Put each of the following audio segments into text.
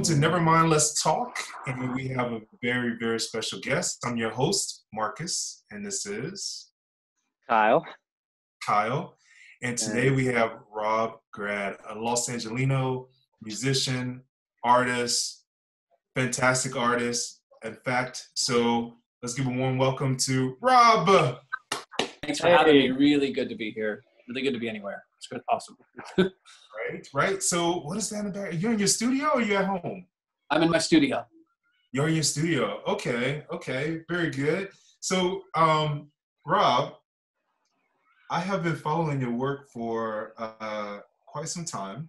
to Never Mind, Let's Talk. And we have a very, very special guest. I'm your host, Marques, and this is Kyle. And today we have Rob Grad, a Los Angelino musician, artist, fantastic artist, in fact. So let's give a warm welcome to Rob. Thanks for having me. Really good to be here. Really good to be anywhere. It's good as possible. Right. So what is that about? You're in your studio or you're at home? I'm in my studio. You're in your studio. Okay. Very good. So, Rob, I have been following your work for quite some time.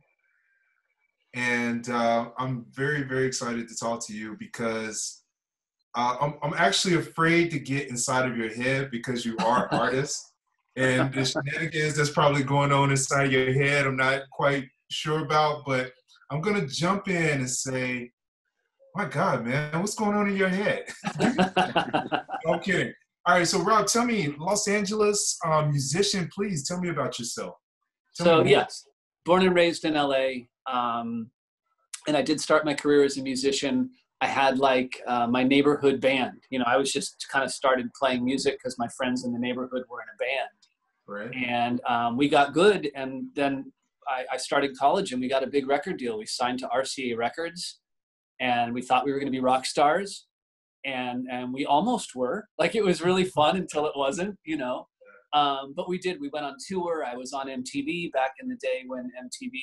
And I'm very, very excited to talk to you because I'm actually afraid to get inside of your head because you are an artist. And the shenanigans that's probably going on inside your head, I'm not quite sure about, but I'm going to jump in and say, my God, man, what's going on in your head? No, I'm kidding. All right, so Rob, tell me, Los Angeles musician, please tell me about yourself. Yes, born and raised in LA, and I did start my career as a musician. I had my neighborhood band. I was just kind of started playing music because my friends in the neighborhood were in a band. Right. And we got good, and then I started college, and we got a big record deal. We signed to RCA Records, and we thought we were going to be rock stars, and we almost were. It was really fun until it wasn't, But we did. We went on tour. I was on MTV back in the day when MTV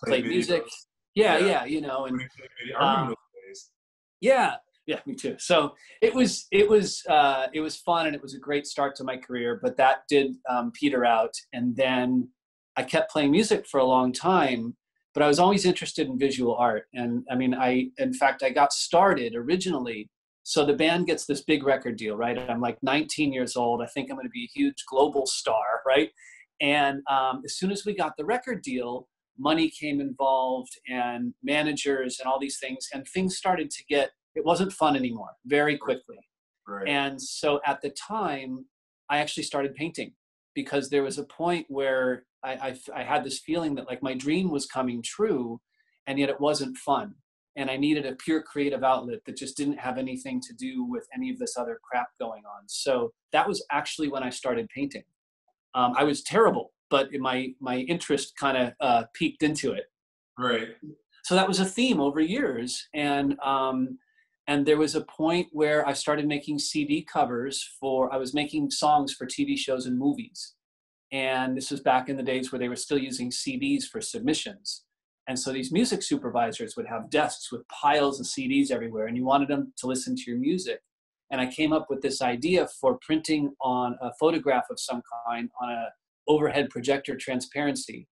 played music. Yeah. And I remember those days. Yeah, me too. So it was fun, and it was a great start to my career, but that did peter out. And then I kept playing music for a long time, but I was always interested in visual art. And in fact, I got started originally. So the band gets this big record deal, right? I'm 19 years old. I think I'm going to be a huge global star, right? And as soon as we got the record deal, money came involved and managers and all these things, and things started to get, it wasn't fun anymore very quickly. Right. And so at the time, I actually started painting because there was a point where I had this feeling that my dream was coming true, and yet it wasn't fun. And I needed a pure creative outlet that just didn't have anything to do with any of this other crap going on. So that was actually when I started painting. I was terrible, but my interest kind of peeked into it. Right. So that was a theme over years. And there was a point where I started making CD covers I was making songs for TV shows and movies. And this was back in the days where they were still using CDs for submissions. And so these music supervisors would have desks with piles of CDs everywhere, and you wanted them to listen to your music. And I came up with this idea for printing on a photograph of some kind on a overhead projector transparency,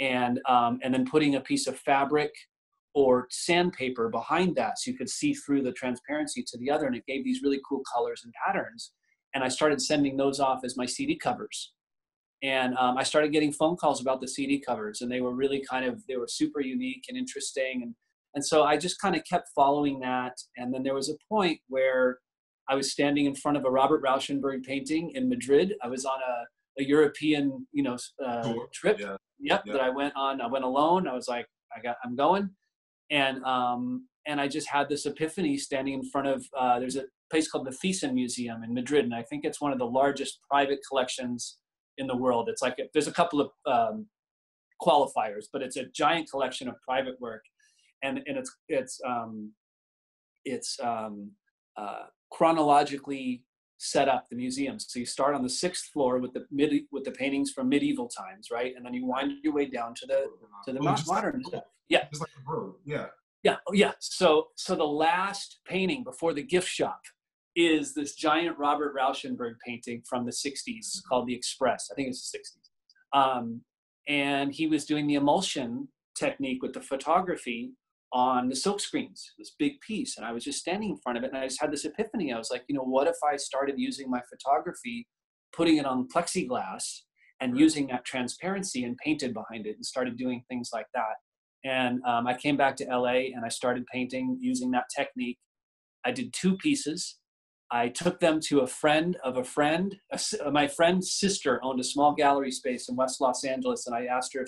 and then putting a piece of fabric or sandpaper behind that so you could see through the transparency to the other, and it gave these really cool colors and patterns. And I started sending those off as my CD covers. And I started getting phone calls about the CD covers, and they were really they were super unique and interesting. And so I just kind of kept following that. And then there was a point where I was standing in front of a Robert Rauschenberg painting in Madrid. I was on a European, trip. Yeah. That I went on. I went alone. I was like, I'm going. And I just had this epiphany standing in front of, there's a place called the Thyssen Museum in Madrid. And I think it's one of the largest private collections in the world. It's there's a couple of qualifiers, but it's a giant collection of private work. And it's chronologically set up, the museum. So you start on the 6th floor with the paintings from medieval times, right? And then you wind your way down to the modern stuff. Yeah. Just like a road. Yeah. Yeah. So the last painting before the gift shop is this giant Robert Rauschenberg painting from the 60s called The Express. I think it's the 60s. And he was doing the emulsion technique with the photography on the silk screens, this big piece. And I was just standing in front of it, and I just had this epiphany. I was like, what if I started using my photography, putting it on plexiglass, and using that transparency and painted behind it, and started doing things like that. And I came back to LA, and I started painting using that technique. I did 2 pieces. I took them to a friend of a friend. My friend's sister owned a small gallery space in West Los Angeles, and I asked her,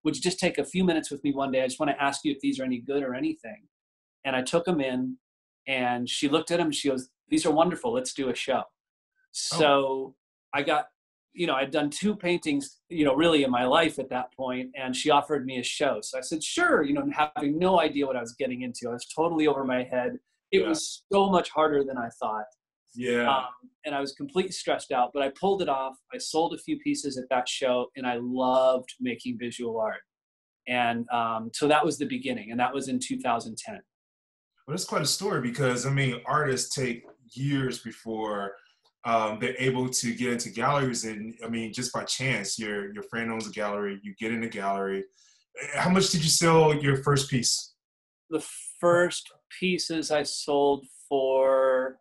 would you just take a few minutes with me one day? I just want to ask you if these are any good or anything. And I took them in, and she looked at them. She goes, "These are wonderful. Let's do a show." Oh, So I got, I'd done 2 paintings, really in my life at that point, and she offered me a show. So I said, sure, having no idea what I was getting into. I was totally over my head. It yeah. was so much harder than I thought. Yeah. And I was completely stressed out, but I pulled it off. I sold a few pieces at that show, and I loved making visual art. And so that was the beginning, and that was in 2010. Well, that's quite a story because, I mean, artists take years before they're able to get into galleries. And I mean, just by chance, your friend owns a gallery, you get in a gallery. How much did you sell your first piece? The first pieces I sold for,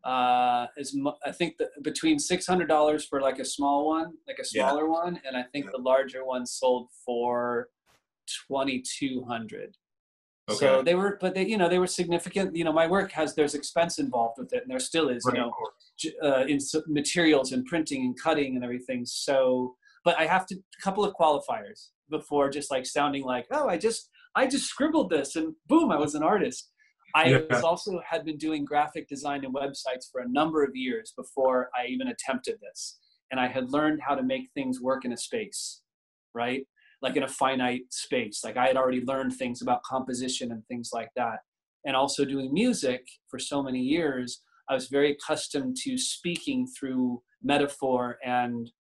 I think between $600 for like a small one, like a Yeah. smaller one. And I think the larger one sold for 2,200. Okay. So they were, but they were significant. My work there's expense involved with it, and there still is, Right, in materials and printing and cutting and everything. So, but I have a couple of qualifiers before just like sounding like, oh, I just scribbled this and boom, I was an artist. I yeah. had been doing graphic design and websites for a number of years before I even attempted this. And I had learned how to make things work in a space, right? Like in a finite space. Like I had already learned things about composition and things like that. And also doing music for so many years, I was very accustomed to speaking through metaphor and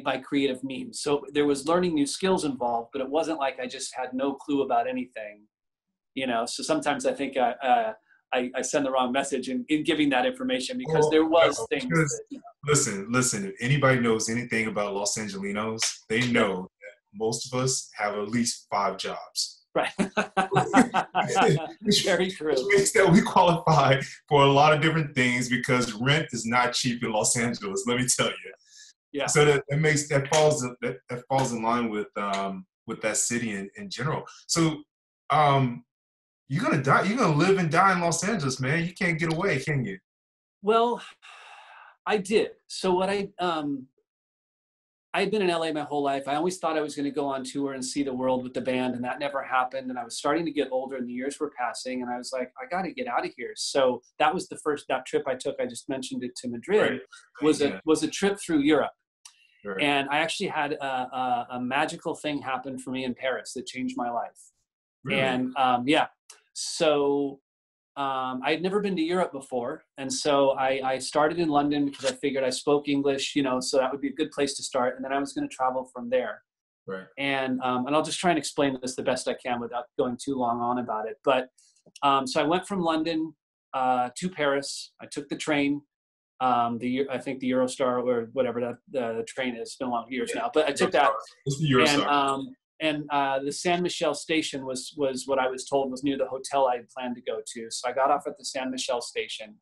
by creative means. So there was learning new skills involved, but it wasn't like I just had no clue about anything, So sometimes I think I send the wrong message in giving that information because there was things that, Listen, if anybody knows anything about Los Angelinos, they know that most of us have at least 5 jobs. Right. Very true. Which means that we qualify for a lot of different things because rent is not cheap in Los Angeles, let me tell you. Yeah. So that falls in line with that city in general. So you're gonna live and die in Los Angeles, man. You can't get away, can you? Well, I did. So what I had been in LA my whole life. I always thought I was going to go on tour and see the world with the band, and that never happened. And I was starting to get older and the years were passing, and I was like, I got to get out of here. So that was that trip I took. I just mentioned it, to Madrid, Right. was a trip through Europe. Right. And I actually had a magical thing happen for me in Paris that changed my life. Really? And so I had never been to Europe before. And so I started in London because I figured I spoke English, so that would be a good place to start. And then I was going to travel from there. Right. And I'll just try and explain this the best I can without going too long on about it. But so I went from London to Paris. I took the train. I think the Eurostar or whatever the train is. It's been a long years now, but I took that. It's the Eurostar. And the San Michel station was what I was told was near the hotel I had planned to go to. So I got off at the San Michel station,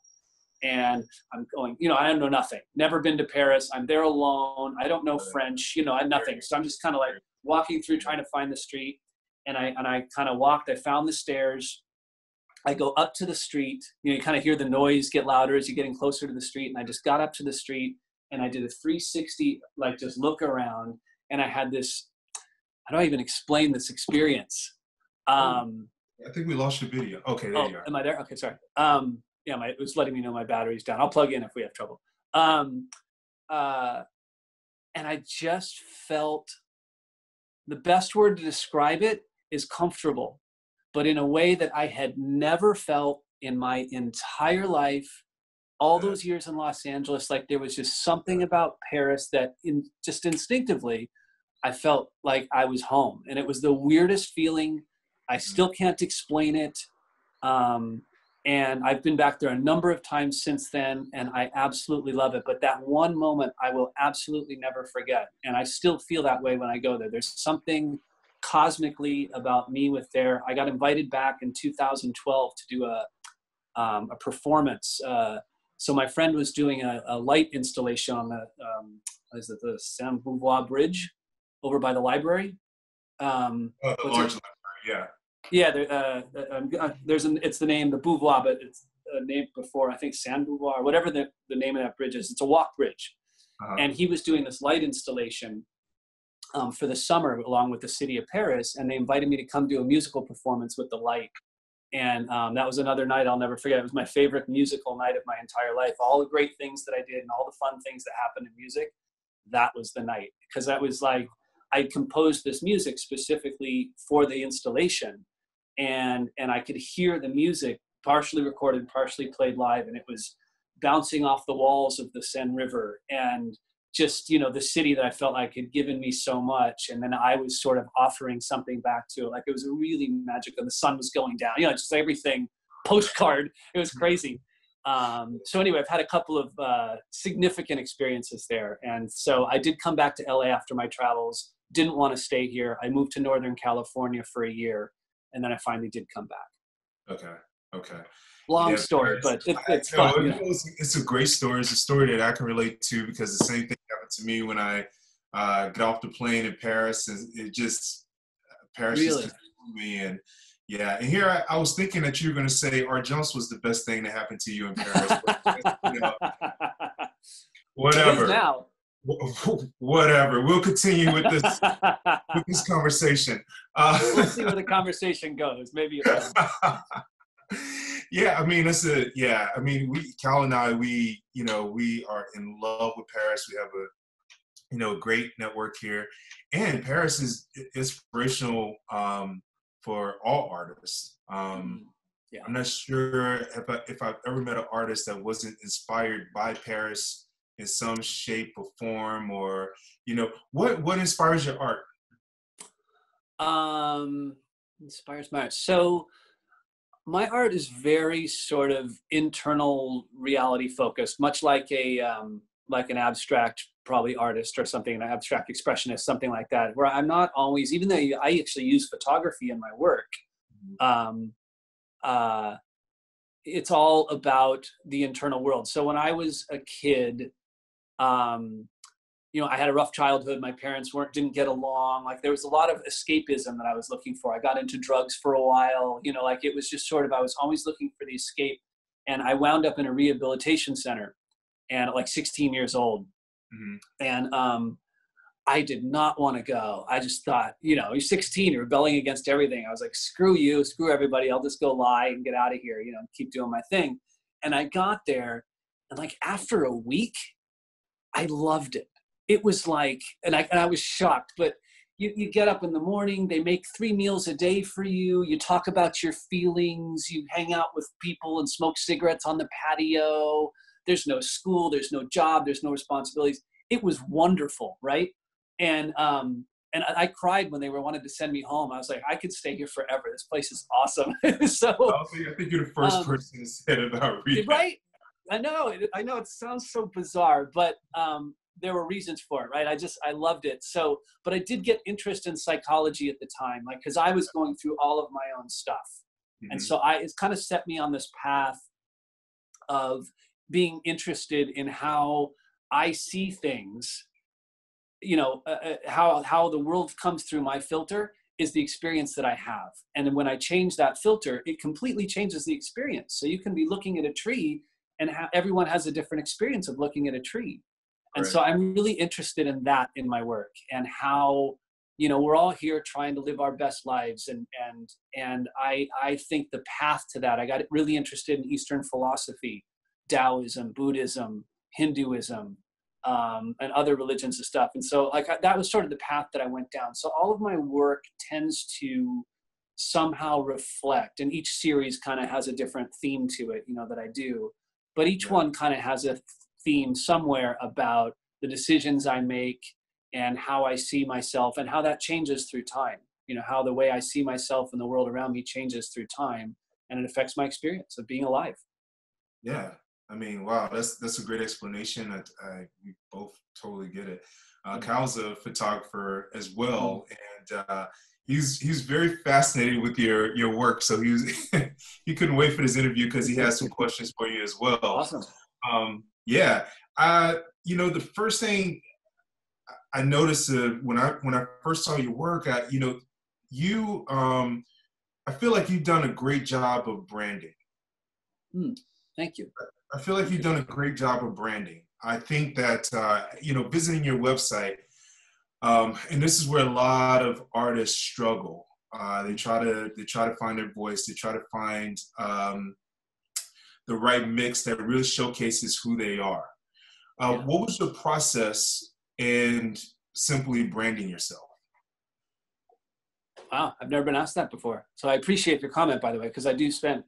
and I'm going, I know nothing. Never been to Paris. I'm there alone. I don't know French. I had nothing. So I'm just kind of like walking through trying to find the street. And I kind of walked. I found the stairs. I go up to the street. You kind of hear the noise get louder as you're getting closer to the street. And I just got up to the street, and I did a 360, like just look around. And I had this, how do I even explain this experience? I think we lost your video. Okay, there you are. Am I there? Okay, sorry. It was letting me know my battery's down. I'll plug in if we have trouble. And I just felt, the best word to describe it is comfortable, but in a way that I had never felt in my entire life. All those years in Los Angeles, like there was just something about Paris that just instinctively, I felt like I was home. And it was the weirdest feeling. I still can't explain it. And I've been back there a number of times since then, and I absolutely love it. But that one moment I will absolutely never forget. And I still feel that way when I go there. There's something cosmically about me with there. I got invited back in 2012 to do a performance. So my friend was doing a light installation on the Saint Beauvoir Bridge over by the library. The large library, yeah. Yeah, it's the name, the Beauvoir, but it's named before, I think, Saint Beauvoir, whatever the name of that bridge is. It's a walk bridge. And he was doing this light installation for the summer along with the city of Paris, and they invited me to come do a musical performance with the light. And that was another night I'll never forget. It was my favorite musical night of my entire life. All the great things that I did and all the fun things that happened in music, that was the night. Because that was like, I composed this music specifically for the installation. And I could hear the music partially recorded, partially played live. And it was bouncing off the walls of the Seine River. And just, you know, the city that I felt like had given me so much. And then I was sort of offering something back to it. Like it was a really magical, the sun was going down, you know, just everything postcard. It was crazy. So anyway, I've had a couple of significant experiences there. And so I did come back to LA after my travels, didn't want to stay here. I moved to Northern California for a year. And then I finally did come back. Okay. Long story, but it's fun. You know? It's a great story. It's a story that I can relate to because the same thing happened to me when I got off the plane in Paris. And it just, Paris Really? just me. And yeah, and here I was thinking that you were going to say Artgence was the best thing that happened to you in Paris. But, you know, whatever. Now. Whatever. We'll continue with this conversation. We'll see where the conversation goes. Maybe. Yeah, I mean, Cal and I, we are in love with Paris. We have a great network here, and Paris is inspirational for all artists. Yeah. I'm not sure if I've ever met an artist that wasn't inspired by Paris in some shape or form, or what inspires your art? Inspires my art. So my art is very sort of internal reality focused, much like an abstract probably artist or something, an abstract expressionist, something like that, where I'm not always, even though I actually use photography in my work, it's all about the internal world. So when I was a kid, I had a rough childhood. My parents didn't get along. Like there was a lot of escapism that I was looking for. I got into drugs for a while, like it was just sort of, I was always looking for the escape. And I wound up in a rehabilitation center and at like 16 years old. Mm-hmm. And I did not want to go. I just thought, you're 16, you're rebelling against everything. I was like, screw you, screw everybody. I'll just go lie and get out of here, keep doing my thing. And I got there and like after a week, I loved it. It was like, and I was shocked, but you get up in the morning, they make 3 meals a day for you. You talk about your feelings, you hang out with people and smoke cigarettes on the patio. There's no school, there's no job, there's no responsibilities. It was wonderful, right? And I cried when they wanted to send me home. I was like, I could stay here forever. This place is awesome. So I think you're the first person to say it about rehab. Right? I know it sounds so bizarre, but there were reasons for it, right? I loved it. So, but I did get interest in psychology at the time, like, cause I was going through all of my own stuff. Mm-hmm. And so it's kind of set me on this path of being interested in how I see things, how the world comes through my filter is the experience that I have. And then when I change that filter, it completely changes the experience. So you can be looking at a tree and everyone has a different experience of looking at a tree. And right. So I'm really interested in that in my work and how, we're all here trying to live our best lives. And I think the path to that, I got really interested in Eastern philosophy, Taoism, Buddhism, Hinduism, and other religions and stuff. And so that was sort of the path that I went down. So all of my work tends to somehow reflect, and each series kind of has a different theme to it, that I do. But each one kind of has a theme somewhere about the decisions I make and how I see myself and how that changes through time. How the way I see myself and the world around me changes through time, and it affects my experience of being alive. Yeah. I mean, wow, that's a great explanation. We both totally get it. Cal's a photographer as well, and he's very fascinated with your work. So he couldn't wait for this interview because he has some questions for you as well. Awesome. Yeah. The first thing I noticed when I first saw your work, I feel like you've done a great job of branding. Thank you. I feel like you've done a great job of branding. I think that, visiting your website, and this is where a lot of artists struggle. They try to find their voice. They try to find the right mix that really showcases who they are. What was your process in simply branding yourself? Wow, I've never been asked that before. So I appreciate your comment, by the way, because I do spend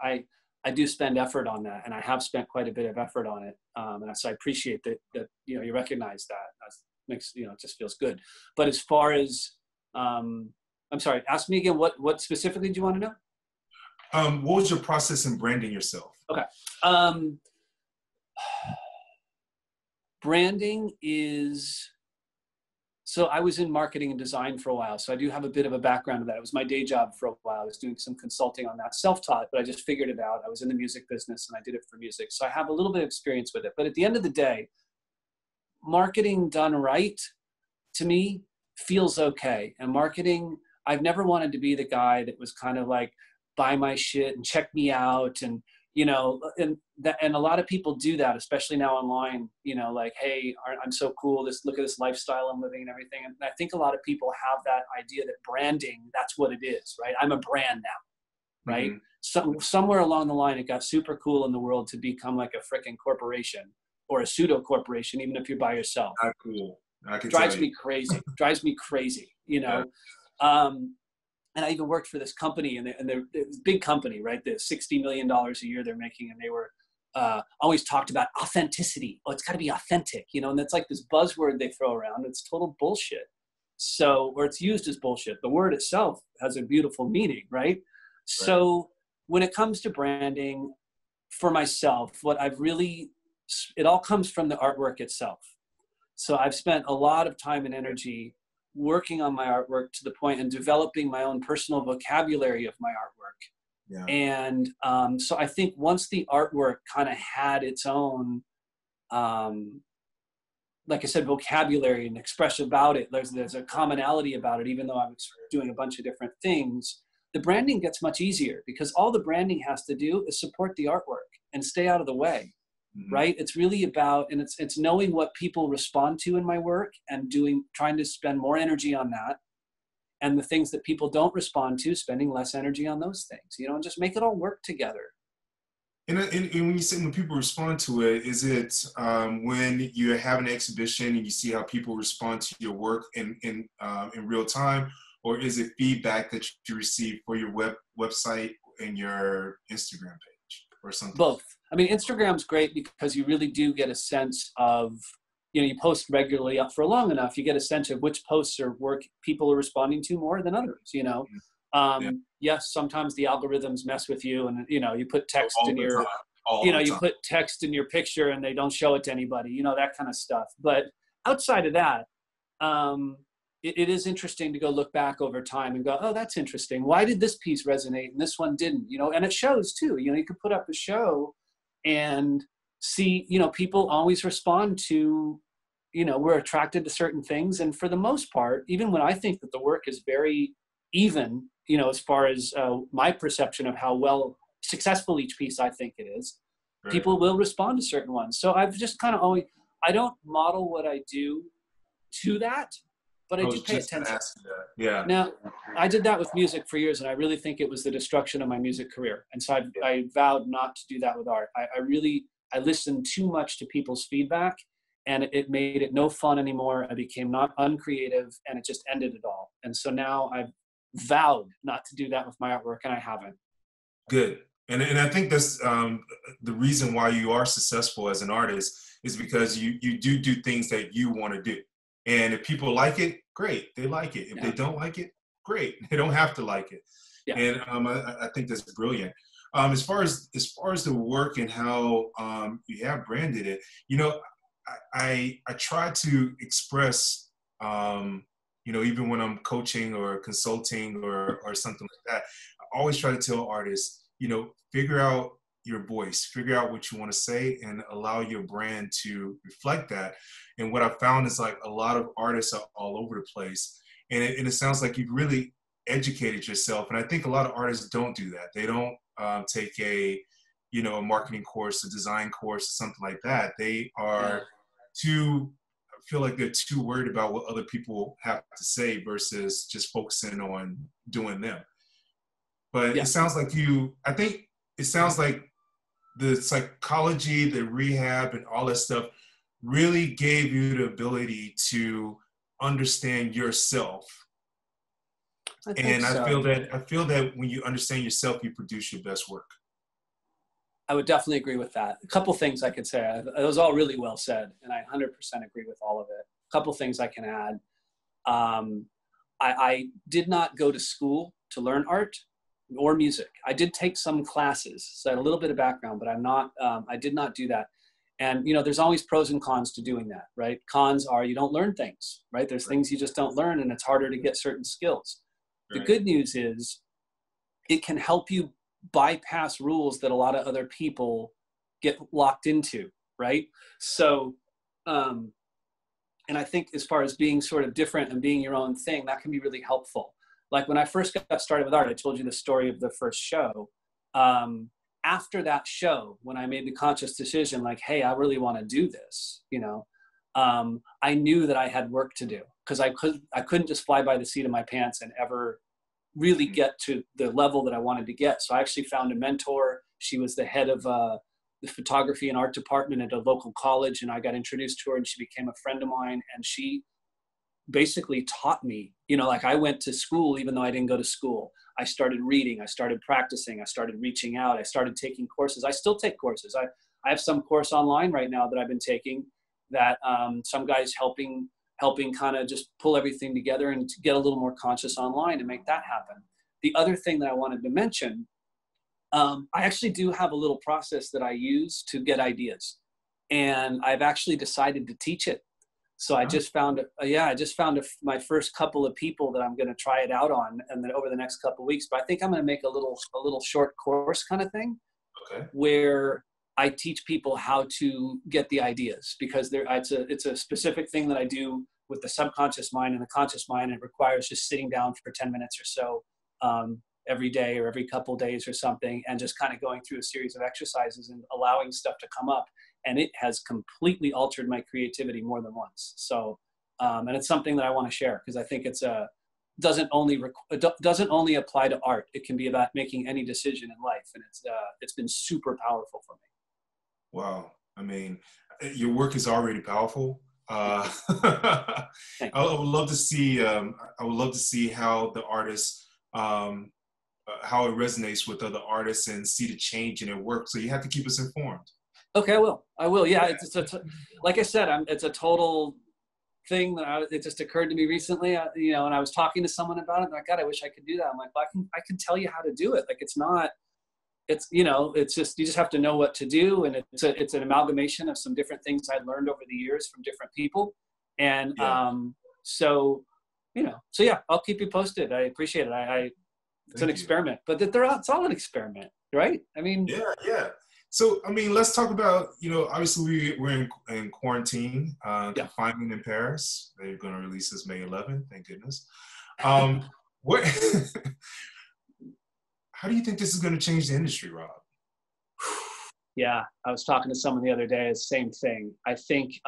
effort on that, and I have spent quite a bit of effort on it. And so I appreciate that you recognize that. That makes it just feels good. But as far as I'm sorry, ask me again. What specifically do you want to know? What was your process in branding yourself? Okay. Branding is, so I was in marketing and design for a while. So I do have a bit of a background of that. It was my day job for a while. I was doing some consulting on that, self-taught, but I just figured it out. I was in the music business and I did it for music. So I have a little bit of experience with it. But at the end of the day, marketing done right, to me, feels okay. And marketing, I've never wanted to be the guy that was kind of like, buy my shit and check me out, and and a lot of people do that, especially now online, like, hey, I'm so cool, look at this lifestyle I'm living and everything. And I think a lot of people have that idea that branding, that's what it is, right? I'm a brand now, right? Mm-hmm. Somewhere along the line, it got super cool in the world to become like a freaking corporation or a pseudo corporation, even if you're by yourself. Not cool. I can drives tell you. me crazy. Drives me crazy, Yeah. And I even worked for this company, and they're a big company, right? The $60 million a year they're making, and they were always talked about authenticity. Oh, it's got to be authentic, and it's like this buzzword they throw around. It's total bullshit. So, or it's used as bullshit. The word itself has a beautiful meaning, right? So when it comes to branding for myself, it all comes from the artwork itself. So I've spent a lot of time and energy working on my artwork to the point and developing my own personal vocabulary of my artwork. Yeah. And so I think once the artwork kind of had its own, like I said, vocabulary and expression about it, there's a commonality about it, even though I was doing a bunch of different things, the branding gets much easier because all the branding has to do is support the artwork and stay out of the way. Mm-hmm. Right? It's really about, and it's knowing what people respond to in my work and trying to spend more energy on that. And the things that people don't respond to, spending less energy on those things, and just make it all work together. And when you say when people respond to it, is it when you have an exhibition and you see how people respond to your work in real time, or is it feedback that you receive for your website and your Instagram page or something? Both. I mean, Instagram's great because you really do get a sense of, you post regularly up for long enough, you get a sense of which posts or work people are responding to more than others, Yes, sometimes the algorithms mess with you and, you put text in your, you put text in your picture and they don't show it to anybody, that kind of stuff. But outside of that, it is interesting to go look back over time and go, oh, that's interesting. Why did this piece resonate and this one didn't, and it shows too, you could put up a show and see, people always respond to, we're attracted to certain things. And for the most part, even when I think that the work is very even, as far as my perception of how well successful each piece I think it is, right, people will respond to certain ones. So I've just kind of always, I don't model what I do to that, but I do pay attention. Yeah. Now, I did that with music for years, and I really think it was the destruction of my music career. And so I vowed not to do that with art. I listened too much to people's feedback, and it made it no fun anymore. I became not uncreative, and it just ended it all. And so now I've vowed not to do that with my artwork, and I haven't. Good. And I think that's the reason why you are successful as an artist is because you do things that you want to do. And if people like it, great, they like it. If they don't like it, great, they don't have to like it. Yeah. And I think that's brilliant. As far as the work and how you have branded it, I try to express, even when I'm coaching or consulting or something like that, I always try to tell artists, figure out your voice, figure out what you want to say, and allow your brand to reflect that. And what I found is like a lot of artists are all over the place, and it sounds like you've really educated yourself. And I think a lot of artists don't do that. They don't take a marketing course, a design course, or something like that. They are feel like they're too worried about what other people have to say versus just focusing on doing them. But Yeah. it sounds like I think it sounds like the psychology, the rehab, and all that stuff really gave you the ability to understand yourself. I think And so. I feel that when you understand yourself, you produce your best work. I would definitely agree with that. A couple things I could say. It was all really well said, and I 100% agree with all of it. A couple things I can add. Um, I did not go to school to learn art or music. I did take some classes, so I had a little bit of background, but I did not do that. And, there's always pros and cons to doing that, right? Cons are you don't learn things, right? There's things you just don't learn, and it's harder to get certain skills. The Right. good news is it can help you bypass rules that a lot of other people get locked into, right? So, and I think as far as being sort of different and being your own thing, that can be really helpful. Like when I first got started with art, I told you the story of the first show. After that show, when I made the conscious decision, like, hey, I really want to do this, I knew that I had work to do because I couldn't just fly by the seat of my pants and ever really get to the level that I wanted to get. So I actually found a mentor. She was the head of the photography and art department at a local college, and I got introduced to her, and she became a friend of mine, and she basically taught me, like I went to school even though I didn't go to school. I started reading, I started practicing, I started reaching out, I started taking courses. I still take courses. I have some course online right now that I've been taking that some guys helping kind of just pull everything together and to get a little more conscious online and make that happen. The other thing that I wanted to mention, I actually do have a little process that I use to get ideas, and I've actually decided to teach it. So I just found, my first couple of people that I'm going to try it out on, and then over the next couple of weeks. But I think I'm going to make a little short course kind of thing, Okay. where I teach people how to get the ideas, because it's a specific thing that I do with the subconscious mind and the conscious mind. It requires just sitting down for 10 minutes or so every day or every couple of days or something, and just kind of going through a series of exercises and allowing stuff to come up. And it has completely altered my creativity more than once. So, and it's something that I want to share because I think doesn't only apply to art. It can be about making any decision in life, and it's been super powerful for me. Wow. I mean, your work is already powerful. I would love to see. I would love to see how the artists, how it resonates with other artists, and see the change in their work. So you have to keep us informed. Okay, I will. Yeah, like I said, it's a total thing that it just occurred to me recently. And I was talking to someone about it. And like, God, I wish I could do that. I'm like, well, I can tell you how to do it. Like, it's just you just have to know what to do, and it's an amalgamation of some different things I'd learned over the years from different people, and so yeah, I'll keep you posted. I appreciate it. It's an experiment, but it's all an experiment, right? I mean, yeah. So, I mean, let's talk about, obviously we're in quarantine, confinement in Paris. They're going to release this May 11th, thank goodness. What? How do you think this is going to change the industry, Rob? Yeah, I was talking to someone the other day, same thing. I think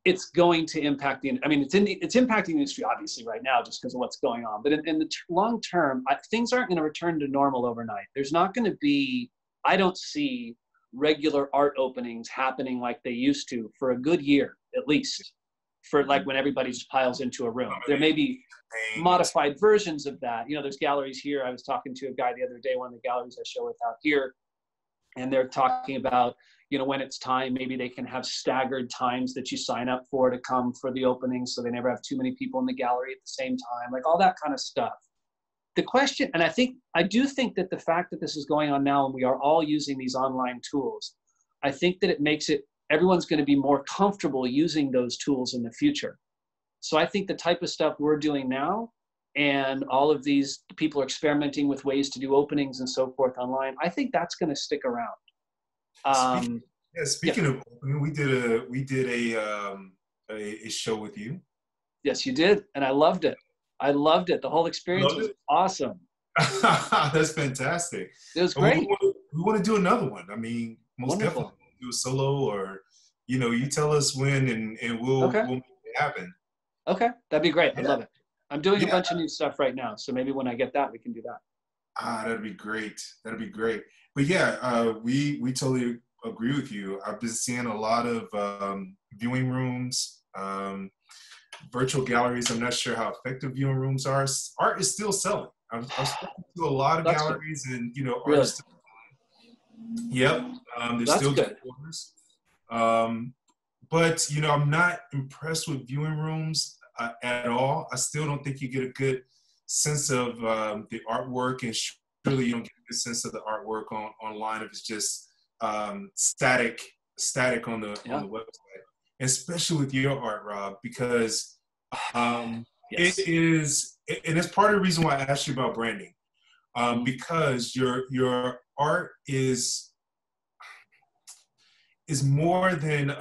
it's going to impact it's impacting the industry obviously right now just because of what's going on. But in the long term, things aren't going to return to normal overnight. There's not going to be, I don't see regular art openings happening like they used to for a good year, at least, for like when everybody just piles into a room. There may be modified versions of that. There's galleries here. I was talking to a guy the other day, one of the galleries I show with out here, and they're talking about, when it's time, maybe they can have staggered times that you sign up for to come for the opening, so they never have too many people in the gallery at the same time, like all that kind of stuff. The question, and I do think that the fact that this is going on now and we are all using these online tools, I think that it makes everyone's going to be more comfortable using those tools in the future. So I think the type of stuff we're doing now, and all of these people are experimenting with ways to do openings and so forth online, I think that's going to stick around. Speaking of opening, we did a show with you. Yes, you did, and I loved it. The whole experience was awesome. That's fantastic. It was great. We want to do another one. I mean, most definitely do a solo, or you tell us when, and we'll make it happen. Okay, that'd be great. I'd love it. I'm doing a Yeah. bunch of new stuff right now. So maybe when I get that, we can do that. That'd be great. That'd be great. But yeah, we totally agree with you. I've been seeing a lot of viewing rooms, virtual galleries. I'm not sure how effective viewing rooms are. Art is still selling. I've spoken to a lot of That's good. galleries, and art Really? is still. Yep, there's That's still good. orders. But I'm not impressed with viewing rooms at all. I still don't think you get a good sense of the artwork, and surely you don't get a good sense of the artwork online if it's just static on the website. And especially with your art, Rob, because Yes. it is, and it's part of the reason why I asked you about branding, because your art is more than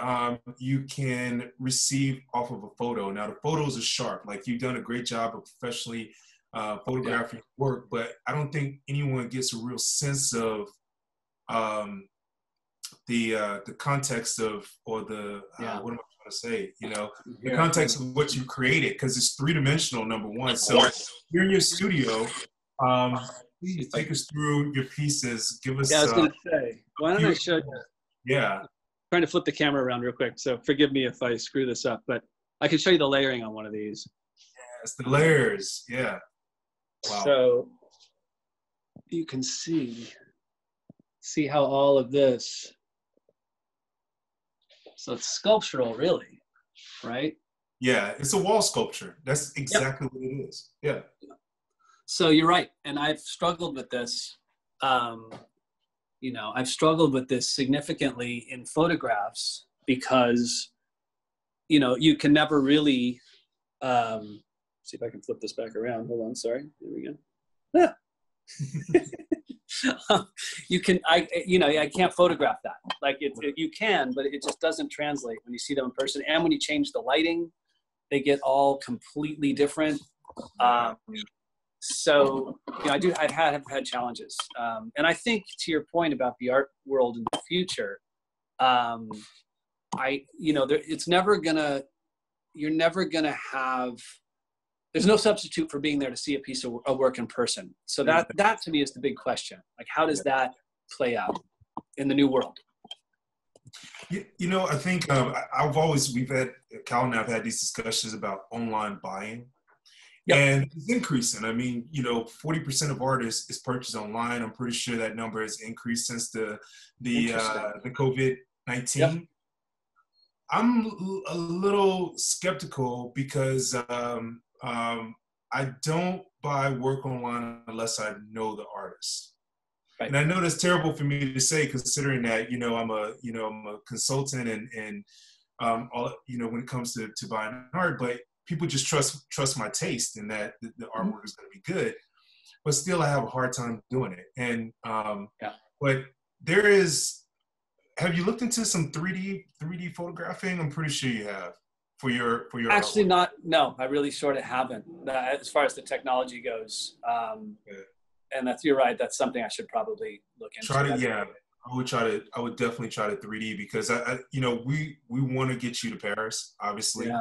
you can receive off of a photo. Now, the photos are sharp. Like, you've done a great job of professionally photographing work, but I don't think anyone gets a real sense of the context of, or the, what am I trying to say? The context of what you created, because it's three-dimensional, number one. So you're in your studio. Please take us through your pieces. Give us. Yeah, I was going to say, why don't I show you? Yeah. Trying to flip the camera around real quick, so forgive me if I screw this up, but I can show you the layering on one of these. Yes, the layers. Yeah. Wow. So you can see how all of this. So it's sculptural, really, right? Yeah, it's a wall sculpture. That's exactly what it is. Yeah. So you're right, and I've struggled with this. I've struggled with this significantly in photographs because, you can never really, see if I can flip this back around. Hold on, sorry. There we go. I can't photograph that. Like, you can, but it just doesn't translate when you see them in person. And when you change the lighting, they get all completely different. So, I've had challenges. And I think, to your point about the art world in the future, it's never gonna, you're never gonna have, there's no substitute for being there to see a piece of work in person. So that to me is the big question. Like, how does that play out in the new world? I think Cal and I've had these discussions about online buying. Yep. And it's increasing. I mean, 40% of art is purchased online. I'm pretty sure that number has increased since the COVID-19. Yep. I'm a little skeptical because I don't buy work online unless I know the artist. Right. And I know that's terrible for me to say, considering that I'm a consultant and all, when it comes to buying art, but people just trust my taste and that the artwork is going to be good. But still, I have a hard time doing it. And but there is. Have you looked into some 3D photographing? I'm pretty sure you have for your actually artwork. No, I really sort of haven't, as far as the technology goes. And you're right, that's something I should probably look into. I would definitely try to 3D, because we want to get you to Paris, obviously,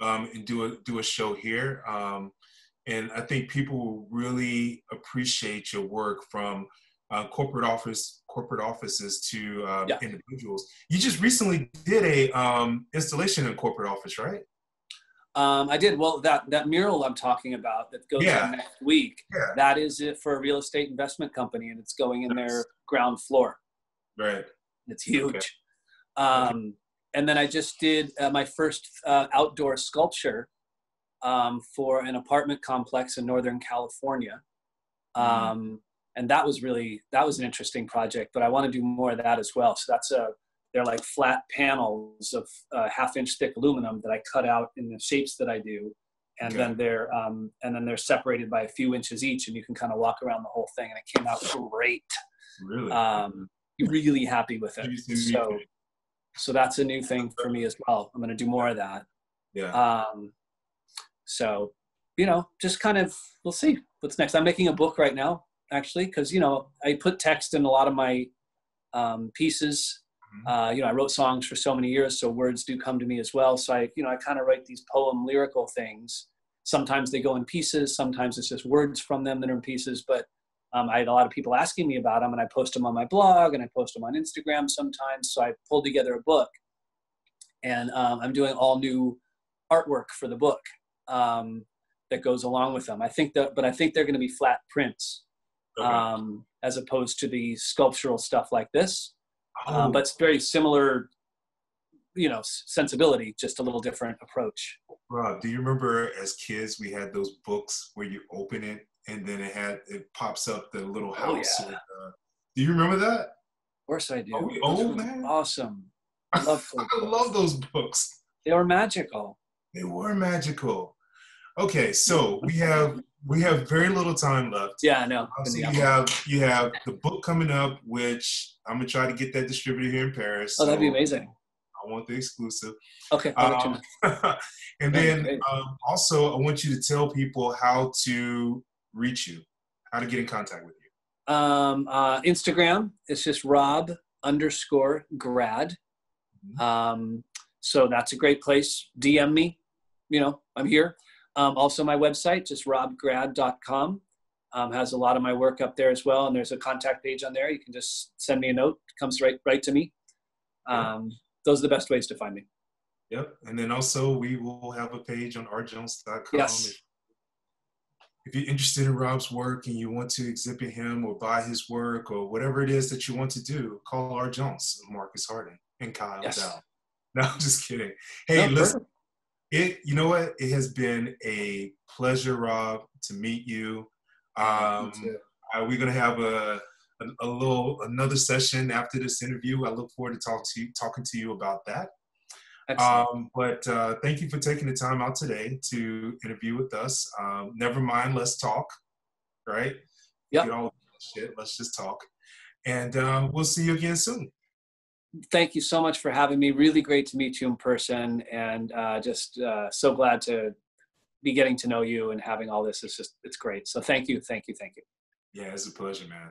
and do a show here. And I think people will really appreciate your work, from corporate offices to individuals. You just recently did a installation in corporate office, right? I did. Well, that mural I'm talking about that goes in next week, that is it for a real estate investment company, and it's going in their ground floor. Right. It's huge. Okay. And then I just did my first outdoor sculpture for an apartment complex in Northern California. And that was an interesting project, but I want to do more of that as well. So they're like flat panels of 1/2-inch thick aluminum that I cut out in the shapes that I do. And then they're separated by a few inches each, and you can kind of walk around the whole thing, and it came out great. Really? Really happy with it. So that's a new thing for me as well. I'm going to do more of that. Yeah. So, just kind of, we'll see what's next. I'm making a book right now, actually, because, I put text in a lot of my pieces. I wrote songs for so many years, so words do come to me as well. So I kind of write these lyrical things. sometimes they go in pieces. Sometimes it's just words from them that are in pieces. But I had a lot of people asking me about them, and I post them on my blog and I post them on Instagram sometimes. So I pulled together a book, and I'm doing all new artwork for the book that goes along with them. But I think they're going to be flat prints, Okay. as opposed to the sculptural stuff like this. Oh, But it's very similar, sensibility, just a little different approach. Rob, do you remember as kids we had those books where you open it and then it pops up the little Oh yeah, house? of Do you remember that? course I Are do. we Those old, were man? awesome. I Love those love books. those books. They were magical. They were magical. Okay, so we have very little time left. Yeah, I know. In So the you have the book coming up, which I'm gonna try to get that distributed here in Paris. Oh, that'd be So amazing. I want the exclusive. Okay, I'll let you Um, know. and That'd be then great. also, I want you to tell people how to reach you, how to get in contact with you. Instagram, it's just Rob_Grad. Mhm. So that's a great place. DM me. I'm here. Also, my website, just robgrad.com, has a lot of my work up there as well. And there's a contact page on there. You can just send me a note. It comes right to me. Yep. Those are the best ways to find me. Yep. And then also, we will have a page on artgence.com. Yes. If you're interested in Rob's work and you want to exhibit him or buy his work or whatever it is that you want to do, call Artgence, Marques Hardin, and Kyle Yes. Dow. No, I'm just kidding. Hey, No, listen, perfect. you know what? It has been a pleasure, Rob, to meet you. Me too. We're gonna have another session after this interview. I look forward to talking to you about that. Excellent. But thank you for taking the time out today to interview with us. Never mind, let's talk, right? Yep. Get all shit, let's just talk. And we'll see you again soon. Thank you so much for having me. Really great to meet you in person, and just so glad to be getting to know you and having all this. It's great. So thank you. Yeah, it's a pleasure, man.